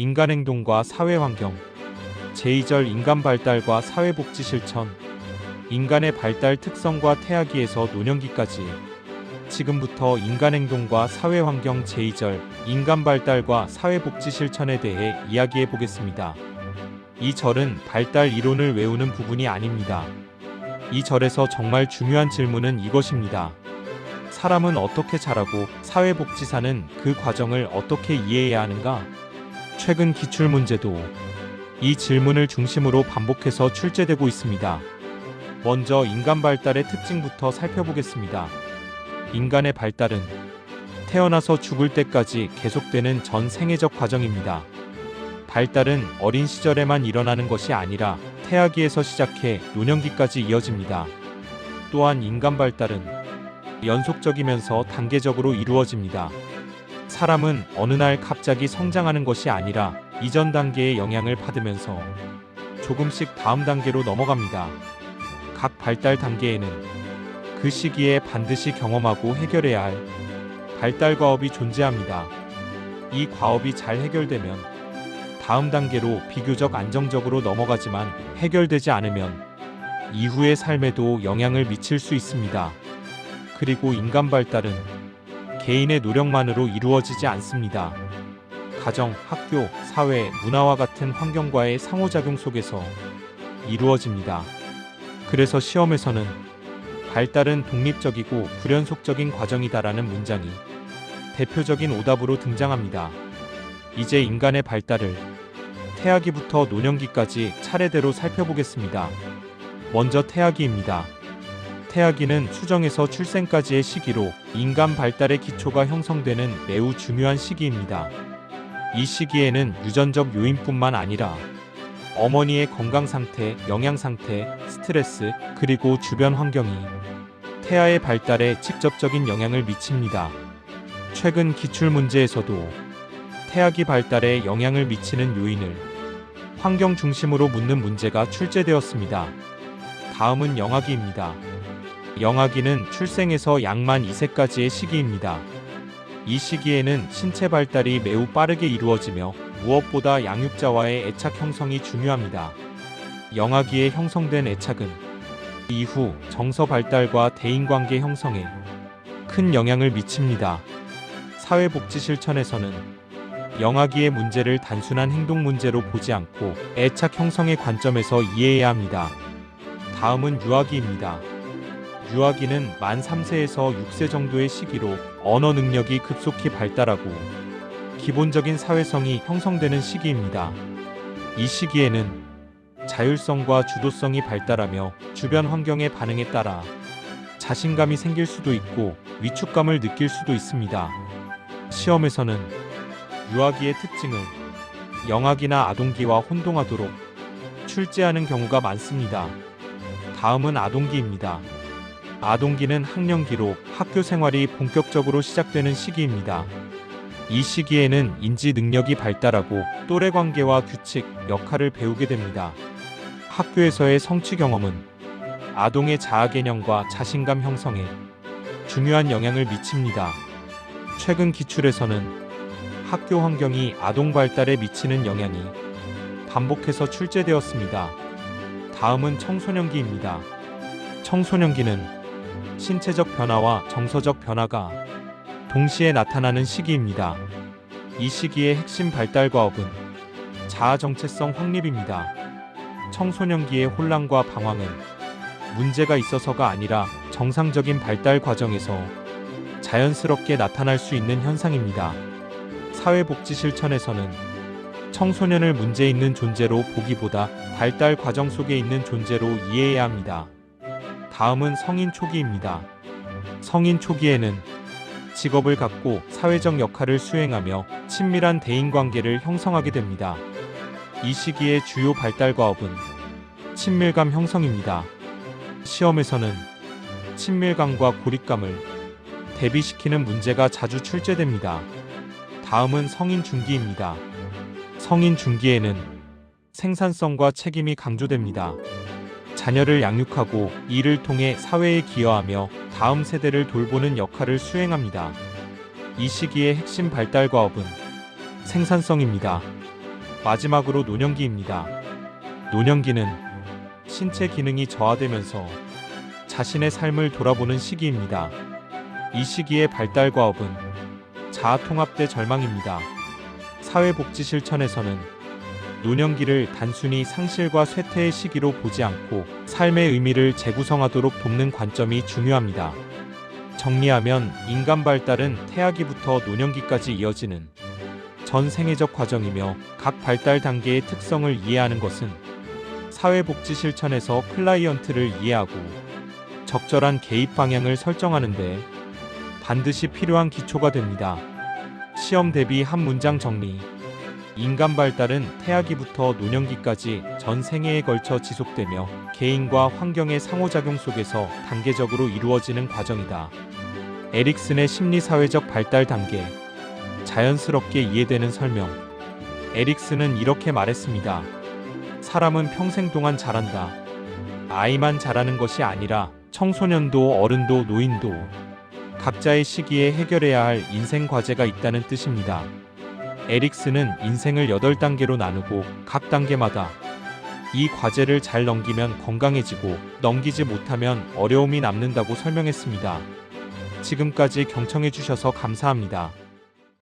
인간행동과 사회환경, 제2절 인간 발달과 사회복지 실천, 인간의 발달 특성과 태아기에서 노년기까지. 지금부터 인간행동과 사회환경 제2절 인간 발달과 사회복지 실천에 대해 이야기해 보겠습니다. 이 절은 발달 이론을 외우는 부분이 아닙니다. 이 절에서 정말 중요한 질문은 이것입니다. 사람은 어떻게 자라고 사회복지사는 그 과정을 어떻게 이해해야 하는가? 최근 기출문제도 이 질문을 중심으로 반복해서 출제되고 있습니다. 먼저 인간 발달의 특징부터 살펴보겠습니다. 인간의 발달은 태어나서 죽을 때까지 계속되는 전 생애적 과정입니다. 발달은 어린 시절에만 일어나는 것이 아니라 태아기에서 시작해 노년기까지 이어집니다. 또한 인간 발달은 연속적이면서 단계적으로 이루어집니다. 사람은 어느 날 갑자기 성장하는 것이 아니라 이전 단계의 영향을 받으면서 조금씩 다음 단계로 넘어갑니다. 각 발달 단계에는 그 시기에 반드시 경험하고 해결해야 할 발달 과업이 존재합니다. 이 과업이 잘 해결되면 다음 단계로 비교적 안정적으로 넘어가지만 해결되지 않으면 이후의 삶에도 영향을 미칠 수 있습니다. 그리고 인간 발달은 개인의 노력만으로 이루어지지 않습니다. 가정, 학교, 사회, 문화와 같은 환경과의 상호작용 속에서 이루어집니다. 그래서 시험에서는 발달은 독립적이고 불연속적인 과정이다라는 문장이 대표적인 오답으로 등장합니다. 이제 인간의 발달을 태아기부터 노년기까지 차례대로 살펴보겠습니다. 먼저 태아기입니다. 태아기는 수정에서 출생까지의 시기로 인간 발달의 기초가 형성되는 매우 중요한 시기입니다. 이 시기에는 유전적 요인뿐만 아니라 어머니의 건강 상태, 영양 상태, 스트레스, 그리고 주변 환경이 태아의 발달에 직접적인 영향을 미칩니다. 최근 기출문제에서도 태아기 발달에 영향을 미치는 요인을 환경 중심으로 묻는 문제가 출제되었습니다. 다음은 영아기입니다. 영아기는 출생에서 약 만 2세까지의 시기입니다. 이 시기에는 신체 발달이 매우 빠르게 이루어지며 무엇보다 양육자와의 애착 형성이 중요합니다. 영아기에 형성된 애착은 이후 정서 발달과 대인관계 형성에 큰 영향을 미칩니다. 사회복지 실천에서는 영아기의 문제를 단순한 행동 문제로 보지 않고 애착 형성의 관점에서 이해해야 합니다. 다음은 유아기입니다. 유아기는 만 3세에서 6세 정도의 시기로 언어 능력이 급속히 발달하고 기본적인 사회성이 형성되는 시기입니다. 이 시기에는 자율성과 주도성이 발달하며 주변 환경의 반응에 따라 자신감이 생길 수도 있고 위축감을 느낄 수도 있습니다. 시험에서는 유아기의 특징을 영아기나 아동기와 혼동하도록 출제하는 경우가 많습니다. 다음은 아동기입니다. 아동기는 학령기로 학교 생활이 본격적으로 시작되는 시기입니다. 이 시기에는 인지 능력이 발달하고 또래 관계와 규칙, 역할을 배우게 됩니다. 학교에서의 성취 경험은 아동의 자아 개념과 자신감 형성에 중요한 영향을 미칩니다. 최근 기출에서는 학교 환경이 아동 발달에 미치는 영향이 반복해서 출제되었습니다. 다음은 청소년기입니다. 청소년기는 신체적 변화와 정서적 변화가 동시에 나타나는 시기입니다. 이 시기의 핵심 발달 과업은 자아 정체성 확립입니다. 청소년기의 혼란과 방황은 문제가 있어서가 아니라 정상적인 발달 과정에서 자연스럽게 나타날 수 있는 현상입니다. 사회복지 실천에서는 청소년을 문제 있는 존재로 보기보다 발달 과정 속에 있는 존재로 이해해야 합니다. 다음은 성인 초기입니다. 성인 초기에는 직업을 갖고 사회적 역할을 수행하며 친밀한 대인관계를 형성하게 됩니다. 이 시기의 주요 발달 과업은 친밀감 형성입니다. 시험에서는 친밀감과 고립감을 대비시키는 문제가 자주 출제됩니다. 다음은 성인 중기입니다. 성인 중기에는 생산성과 책임이 강조됩니다. 자녀를 양육하고 이를 통해 사회에 기여하며 다음 세대를 돌보는 역할을 수행합니다. 이 시기의 핵심 발달 과업은 생산성입니다. 마지막으로 노년기입니다. 노년기는 신체 기능이 저하되면서 자신의 삶을 돌아보는 시기입니다. 이 시기의 발달 과업은 자아 통합대 절망입니다. 사회복지 실천에서는 노년기를 단순히 상실과 쇠퇴의 시기로 보지 않고 삶의 의미를 재구성하도록 돕는 관점이 중요합니다. 정리하면 인간 발달은 태아기부터 노년기까지 이어지는 전 생애적 과정이며 각 발달 단계의 특성을 이해하는 것은 사회복지 실천에서 클라이언트를 이해하고 적절한 개입 방향을 설정하는 데 반드시 필요한 기초가 됩니다. 시험 대비 한 문장 정리. 인간 발달은 태아기부터 노년기까지 전 생애에 걸쳐 지속되며 개인과 환경의 상호작용 속에서 단계적으로 이루어지는 과정이다. 에릭슨의 심리사회적 발달 단계. 자연스럽게 이해되는 설명. 에릭슨은 이렇게 말했습니다. 사람은 평생 동안 자란다. 아이만 자라는 것이 아니라 청소년도 어른도 노인도 각자의 시기에 해결해야 할 인생 과제가 있다는 뜻입니다. 에릭슨은 인생을 8단계로 나누고 각 단계마다 이 과제를 잘 넘기면 건강해지고 넘기지 못하면 어려움이 남는다고 설명했습니다. 지금까지 경청해 주셔서 감사합니다.